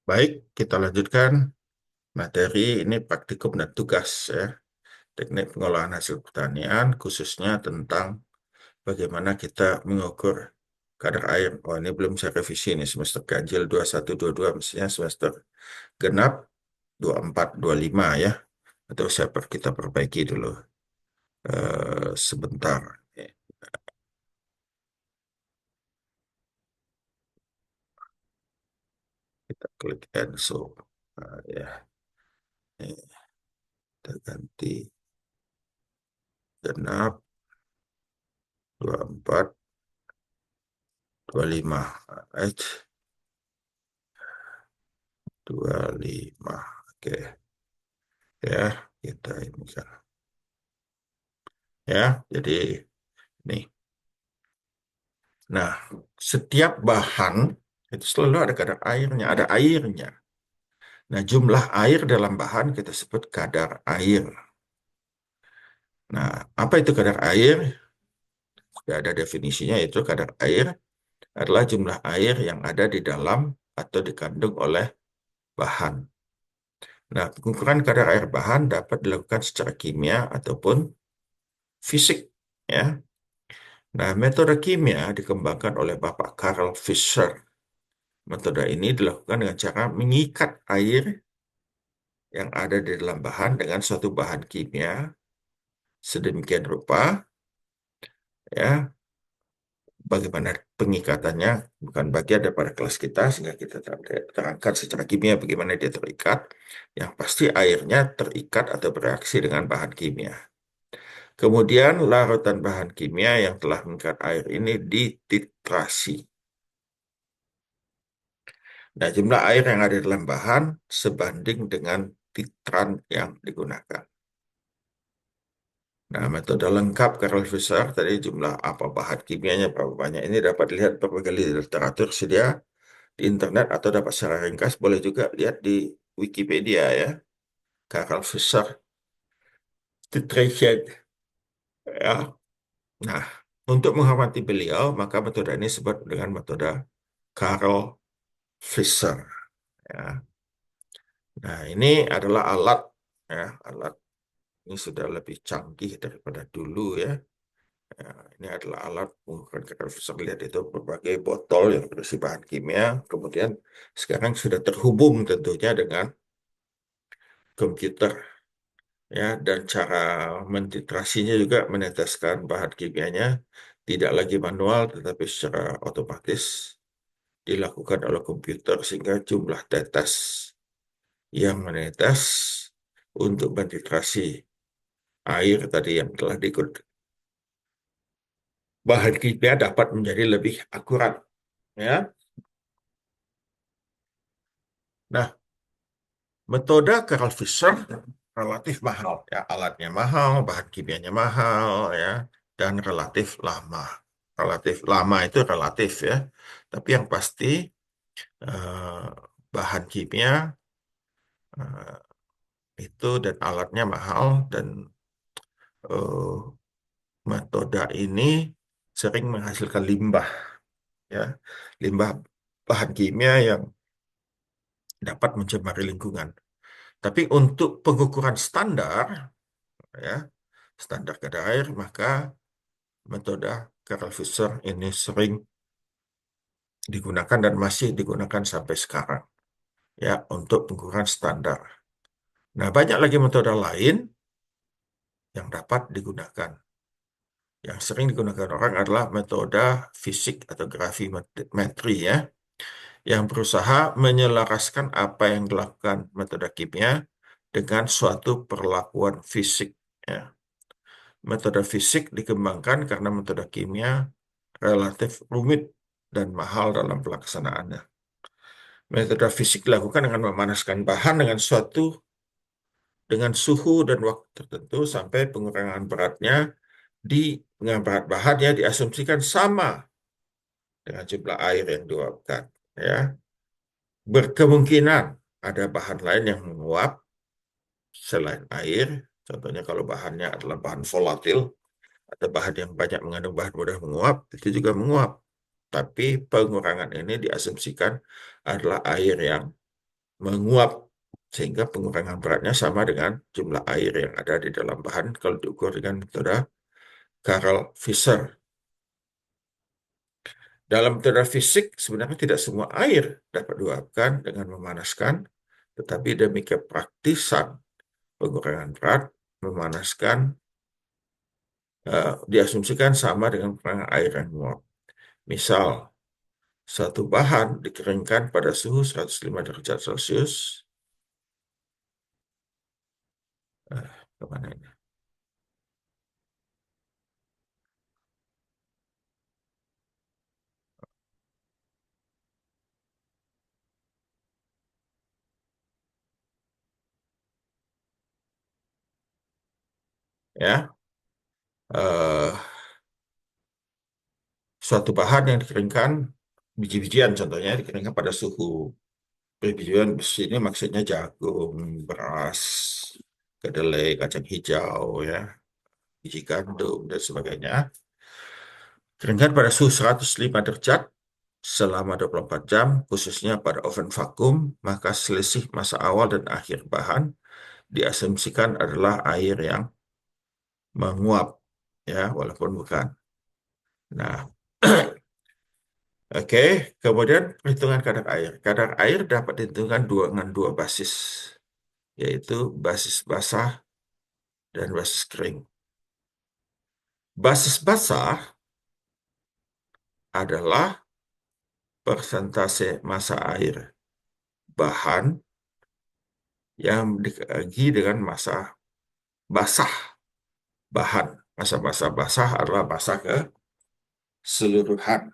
Baik, kita lanjutkan materi ini praktikum dan tugas ya. Teknik pengolahan hasil pertanian khususnya tentang bagaimana kita mengukur kadar air. Oh, ini belum saya revisi ini semester ganjil 21-22, mestinya semester genap 24-25 ya. Atau kita perbaiki dulu sebentar. Kita klik cancel. Ya, ini kita ganti genap 24-25. Right. 25. Oke, ya, kita ini kan. Ya, jadi nih. Nah, setiap bahan itu selalu ada kadar airnya, ada airnya. Nah, jumlah air dalam bahan kita sebut kadar air. Nah, apa itu kadar air? Sudah ada definisinya, itu kadar air adalah jumlah air yang ada di dalam atau dikandung oleh bahan. Nah, pengukuran kadar air bahan dapat dilakukan secara kimia ataupun fisik, ya. Nah, metode kimia dikembangkan oleh Bapak Carl Fisher. Metode ini dilakukan dengan cara mengikat air yang ada di dalam bahan dengan suatu bahan kimia sedemikian rupa, ya. Bagaimana pengikatannya bukan bagian daripada kelas kita, sehingga kita terangkan secara kimia bagaimana dia terikat. Yang pasti airnya terikat atau bereaksi dengan bahan kimia. Kemudian larutan bahan kimia yang telah mengikat air ini dititrasi. Nah, jumlah air yang ada dalam bahan sebanding dengan titran yang digunakan. Nah, metode lengkap Carl Fisher tadi jumlah apa bahan kimianya berapa banyak ini dapat dilihat berbagai literatur sedia di internet atau dapat secara ringkas boleh juga lihat di Wikipedia ya. Carl Fisher titration ya. Nah, untuk menghormati beliau maka metode ini disebut dengan metode Carl Fisher ya. Nah, ini adalah alat ya, alat ini sudah lebih canggih daripada dulu ya. Ya, ini adalah alat mengukur kadar bisa lihat itu berbagai botol yang berisi bahan kimia. Kemudian sekarang sudah terhubung tentunya dengan komputer ya, dan cara mentitrasinya juga meneteskan bahan kimianya tidak lagi manual tetapi secara otomatis dilakukan oleh komputer sehingga jumlah tetes yang menetes untuk mentitrasi air tadi yang telah diikut bahan kimia dapat menjadi lebih akurat ya. Nah, metode Carl Fisher relatif mahal, ya alatnya mahal, bahan kimianya mahal, ya dan relatif lama. Relatif lama itu relatif ya, tapi yang pasti eh, bahan kimia eh, itu dan alatnya mahal dan eh, metode ini sering menghasilkan limbah, ya limbah bahan kimia yang dapat mencemari lingkungan. Tapi untuk pengukuran standar, ya standar kadar air, maka metode Carl Fisher ini sering digunakan dan masih digunakan sampai sekarang ya untuk pengukuran standar. Nah, banyak lagi metode lain yang dapat digunakan. Yang sering digunakan orang adalah metode fisik atau gravimetri ya, yang berusaha menyelaraskan apa yang dilakukan metode kimia dengan suatu perlakuan fisik ya. Metode fisik dikembangkan karena metode kimia relatif rumit dan mahal dalam pelaksanaannya. Metode fisik dilakukan dengan memanaskan bahan dengan suhu dan waktu tertentu sampai pengurangan beratnya dengan berat bahannya diasumsikan sama dengan jumlah air yang diuapkan. Ya, berkemungkinan ada bahan lain yang menguap selain air. Contohnya kalau bahannya adalah bahan volatil atau bahan yang banyak mengandung bahan mudah menguap, itu juga menguap. Tapi pengurangan ini diasumsikan adalah air yang menguap sehingga pengurangan beratnya sama dengan jumlah air yang ada di dalam bahan kalau diukur dengan metode Carl Fisher. Dalam metode fisik sebenarnya tidak semua air dapat diuapkan dengan memanaskan, tetapi demi kepraktisan pengurangan berat, memanaskan diasumsikan sama dengan pengurangan air yang menguap. Misal, satu bahan dikeringkan pada suhu 105 derajat Celcius. Kemana ini? Ya, eh, suatu bahan yang dikeringkan, biji-bijian contohnya dikeringkan pada suhu. Biji-bijian di sini maksudnya jagung, beras, kedelai, kacang hijau, ya, biji gandum, dan sebagainya. Keringkan pada suhu 105 derajat selama 24 jam, khususnya pada oven vakum, maka selisih masa awal dan akhir bahan diasumsikan adalah air yang menguap, ya, walaupun bukan. Nah, oke, kemudian perhitungan kadar air. Kadar air dapat ditentukan dengan dua basis, yaitu basis basah dan basis kering. Basis basah adalah persentase massa air bahan yang dibagi dengan massa basah bahan. Massa basah basah adalah basah keseluruhan.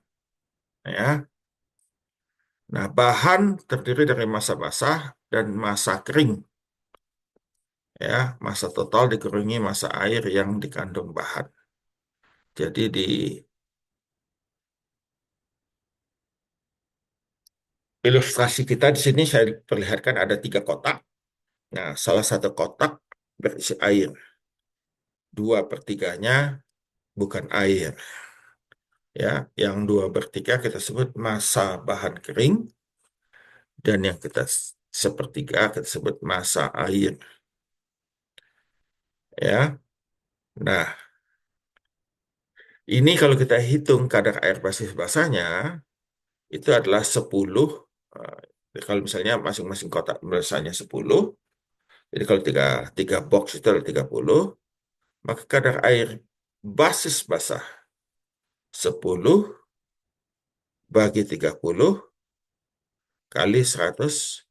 Ya. Nah, bahan terdiri dari massa basah dan massa kering. Ya, massa total dikurangi massa air yang dikandung bahan. Jadi di ilustrasi kita di sini saya perlihatkan ada tiga kotak. Nah, salah satu kotak berisi air. Dua per tiganya bukan air. Ya, yang dua per tiga kita sebut massa bahan kering dan yang kita sepertiga kita sebut massa air. Ya, nah ini kalau kita hitung kadar air basis basahnya itu adalah 10. Kalau misalnya masing-masing kotak misalnya 10, jadi kalau tiga box itu adalah 30, maka kadar air basis basah 10 bagi 30 kali 100%.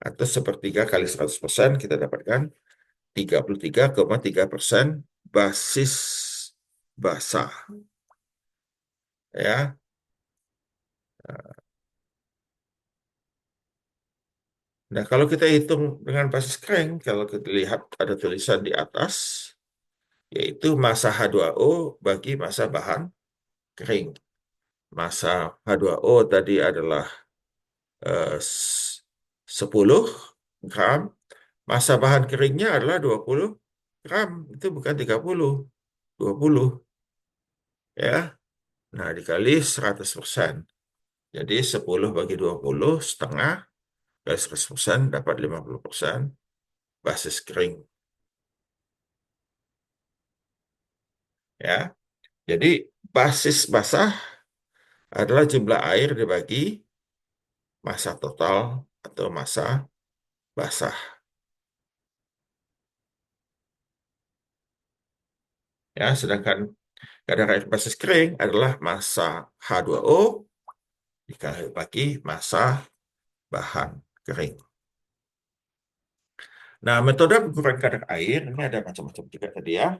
Atau sepertiga kali 100% kita dapatkan 33,3% basis basah. Ya. Nah, kalau kita hitung dengan basis kering, kalau kita lihat ada tulisan di atas, yaitu massa H2O bagi massa bahan kering. Massa H2O tadi adalah 10 gram, massa bahan keringnya adalah 20 gram, itu bukan 30, 20, ya. Nah, dikali 100%. Jadi 10 bagi 20 setengah, kali 100% dapat 50% basis kering, ya. Jadi basis basah adalah jumlah air dibagi massa total atau massa basah. Ya, sedangkan kadar air basis kering adalah massa H2O dikali bagi massa bahan kering. Nah, metode pengukuran kadar air ini ada macam-macam juga tadi ya.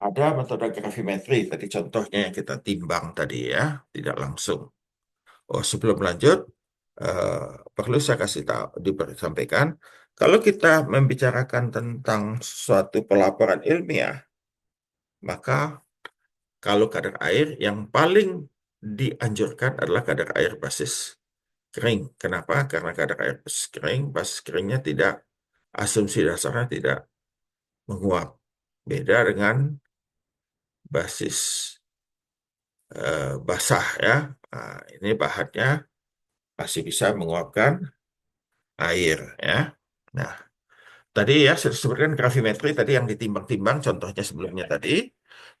Ada metode gravimetri, tadi contohnya yang kita timbang tadi ya, tidak langsung. Oh, sebelum lanjut, perlu saya kasih tahu, disampaikan, kalau kita membicarakan tentang suatu pelaporan ilmiah, maka kalau kadar air yang paling dianjurkan adalah kadar air basis kering. Kenapa? Karena kadar air basis keringnya tidak, asumsi dasarnya tidak menguap. Beda dengan basis basah ya. Nah, ini bahannya masih bisa menguapkan air ya. Nah, tadi ya saya sebutkan gravimetri tadi yang ditimbang-timbang contohnya sebelumnya tadi.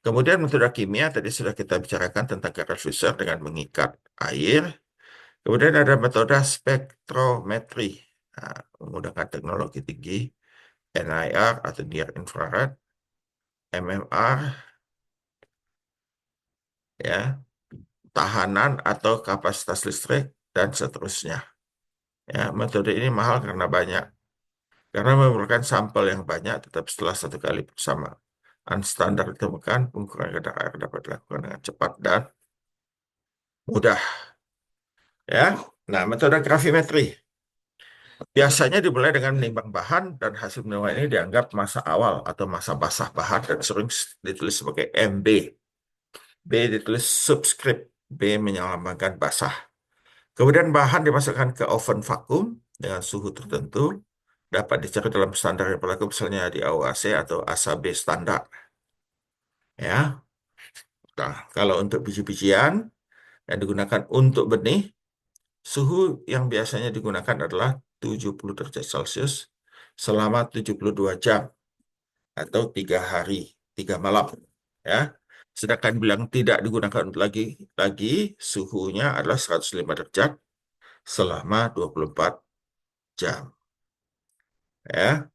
Kemudian metode kimia tadi sudah kita bicarakan tentang Carl Fisher dengan mengikat air. Kemudian ada metode spektrometri, nah, menggunakan teknologi tinggi, NIR atau near infrared, MMR, ya, tahanan atau kapasitas listrik dan seterusnya. Ya, metode ini mahal karena banyak, karena memerlukan sampel yang banyak, tetap setelah satu kali persamaan standar ditemukan, pengukuran kadar air dapat dilakukan dengan cepat dan mudah. Ya, nah metode gravimetri biasanya dimulai dengan menimbang bahan dan hasil penilaian ini dianggap masa awal atau masa basah bahan dan sering ditulis sebagai MB. B ditulis subscript, B menyelamatkan basah. Kemudian bahan dimasukkan ke oven vakum dengan suhu tertentu, dapat dicari dalam standar yang berlaku misalnya di AOAC atau ASAB standar. Ya, nah, kalau untuk biji-bijian yang digunakan untuk benih, suhu yang biasanya digunakan adalah 70 derajat Celcius selama 72 jam atau 3 hari, 3 malam. Ya, sedangkan bilang tidak digunakan lagi suhunya adalah 105 derajat selama 24 jam. Ya.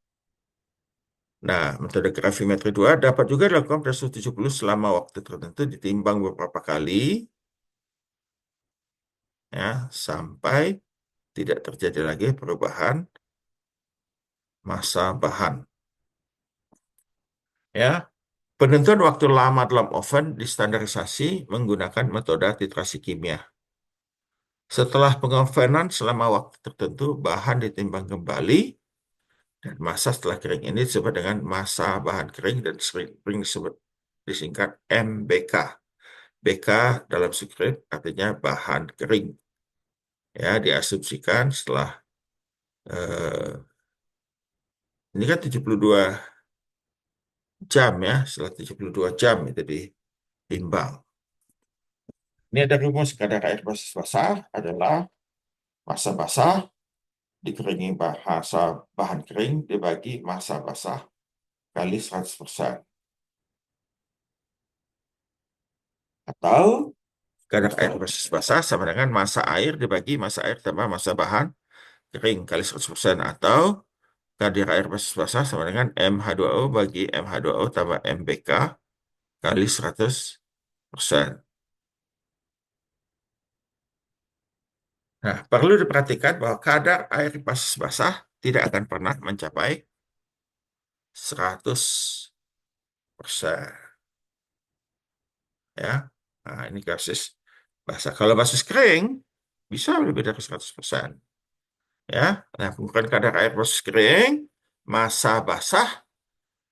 Nah, metode gravimetri 2 dapat juga dilakukan pada suhu 70 selama waktu tertentu ditimbang beberapa kali ya sampai tidak terjadi lagi perubahan massa bahan. Ya, penentuan waktu lama dalam oven distandarisasi menggunakan metode titrasi kimia. Setelah pengovenan selama waktu tertentu, bahan ditimbang kembali dan massa setelah kering ini disebut dengan massa bahan kering dan sering disebut disingkat MBK. BK dalam skrip artinya bahan kering. Ya, diasumsikan setelah eh, ini kan 72 jam ya, setelah 72 jam itu ditimbang. Ini ada rumus kadar air basis basah adalah massa basah dikeringi massa bahan kering dibagi massa basah kali 100%. Atau kadar air basis basah sama dengan massa air dibagi massa air tambah massa bahan kering kali 100%. Atau kadar air basis basah sama dengan MH2O bagi MH2O tambah MBK kali 100%. Nah, perlu diperhatikan bahwa kadar air basis basah tidak akan pernah mencapai 100%. Ya. Nah, ini basis basah. Kalau basis kering, bisa lebih dari 100%. Ya. Nah, bukan kadar air basis kering, massa basah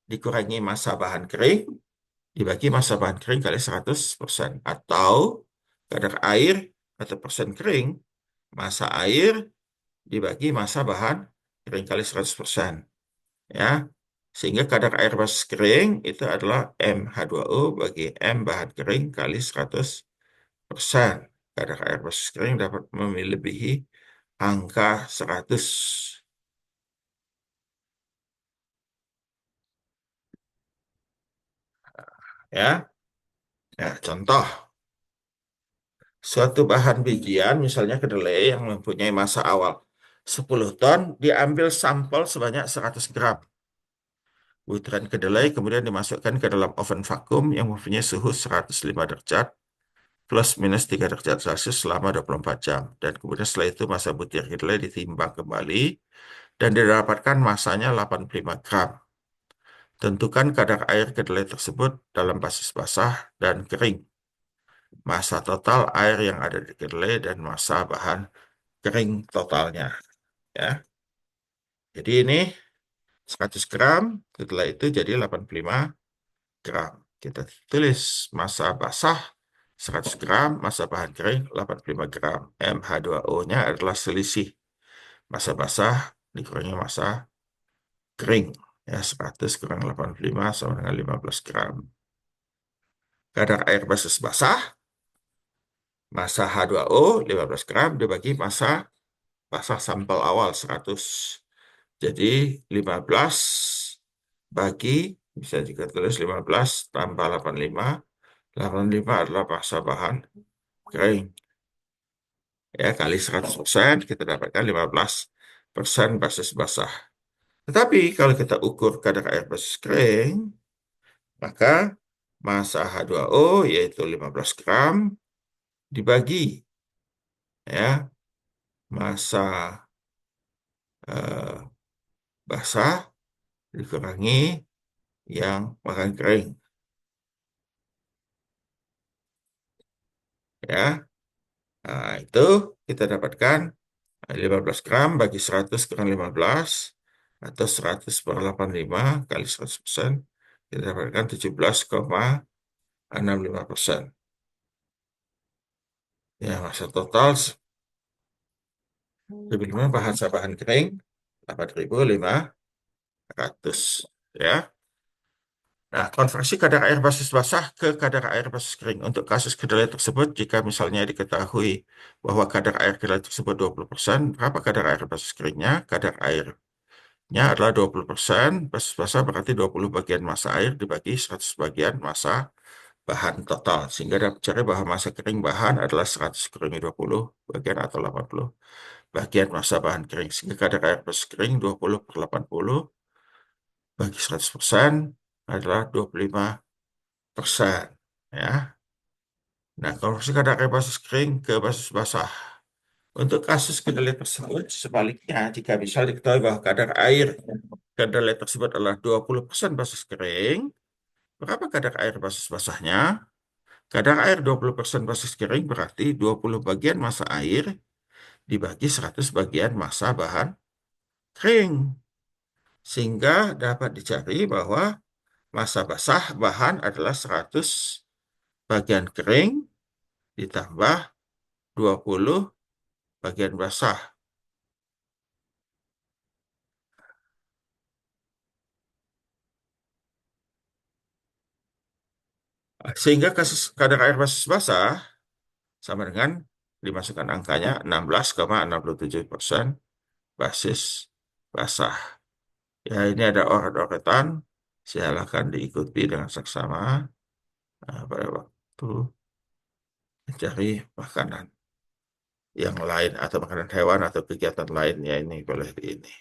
dikurangi massa bahan kering, dibagi massa bahan kering kali 100%. Atau kadar air atau persen kering, massa air dibagi massa bahan kering kali 100%. Ya, sehingga kadar air basis kering itu adalah MH2O bagi M bahan kering kali 100%. Kadar air basis kering dapat melebihi angka 100. Ya, ya contoh. Suatu bahan bijian, misalnya kedelai yang mempunyai massa awal 10 ton, diambil sampel sebanyak 100 gram. Butiran kedelai kemudian dimasukkan ke dalam oven vakum yang mempunyai suhu 105 derajat plus minus 3 derajat Celcius selama 24 jam. Dan kemudian setelah itu massa butir kedelai ditimbang kembali dan didapatkan massanya 85 gram. Tentukan kadar air kedelai tersebut dalam basis basah dan kering. Massa total air yang ada di kedelai dan massa bahan kering totalnya. Ya. Jadi ini 100 gram, setelah itu jadi 85 gram. Kita tulis massa basah 100 gram, massa bahan kering 85 gram. MH2O-nya adalah selisih massa basah dikurangi massa kering. Ya, 100 kurang 85 sama dengan 15 gram. Kadar air basis basah Massa H2O 15 gram dibagi massa massa sampel awal 100. Jadi 15 bagi, bisa juga tulis 15 tambah 85. 85 adalah massa bahan kering. Ya, kali 100%, kita dapatkan 15% basis basah. Tetapi kalau kita ukur kadar air basis kering, maka massa H2O yaitu 15 gram dibagi ya massa eh, basah dikurangi yang makan kering ya. Nah, itu kita dapatkan 15 gram bagi 100 kurang 15 atau 100 per 85 kali 100%, kita dapatkan 17,65%. Ya, masa total lebih lima bahan kering 8.500 ya. Nah, konversi kadar air basis basah ke kadar air basis kering. Untuk kasus kedelai tersebut, jika misalnya diketahui bahwa kadar air kedelai tersebut 20%, berapa kadar air basis keringnya? Kadar airnya adalah 20%, basis basah berarti 20 bagian massa air dibagi 100 bagian massa bahan total. Sehingga dapat cari bahwa massa kering bahan adalah 100 kurangi 20 bagian atau 80 bagian massa bahan kering. Sehingga kadar air basis kering 20 per 80 bagi 100% adalah 25%. Ya. Nah, konversi kadar air basis kering ke basis basah. Untuk kasus kedelai tersebut, sebaliknya, jika misal diketahui bahwa kadar air kedelai tersebut adalah 20% basis kering, berapa kadar air basis basahnya? Kadar air 20% basis kering berarti 20 bagian massa air dibagi 100 bagian massa bahan kering. Sehingga dapat dicari bahwa massa basah bahan adalah 100 bagian kering ditambah 20 bagian basah. Sehingga kasus kadar air basis basah sama dengan dimasukkan angkanya 16,67% basis basah. Ya, ini ada oret-oretan. Silakan diikuti dengan seksama pada waktu mencari makanan yang lain atau makanan hewan atau kegiatan lainnya ini boleh di ini.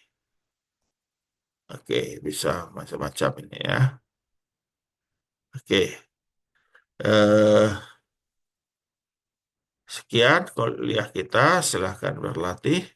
Oke, bisa macam-macam ini ya. Oke, sekian kuliah kita. Silahkan berlatih.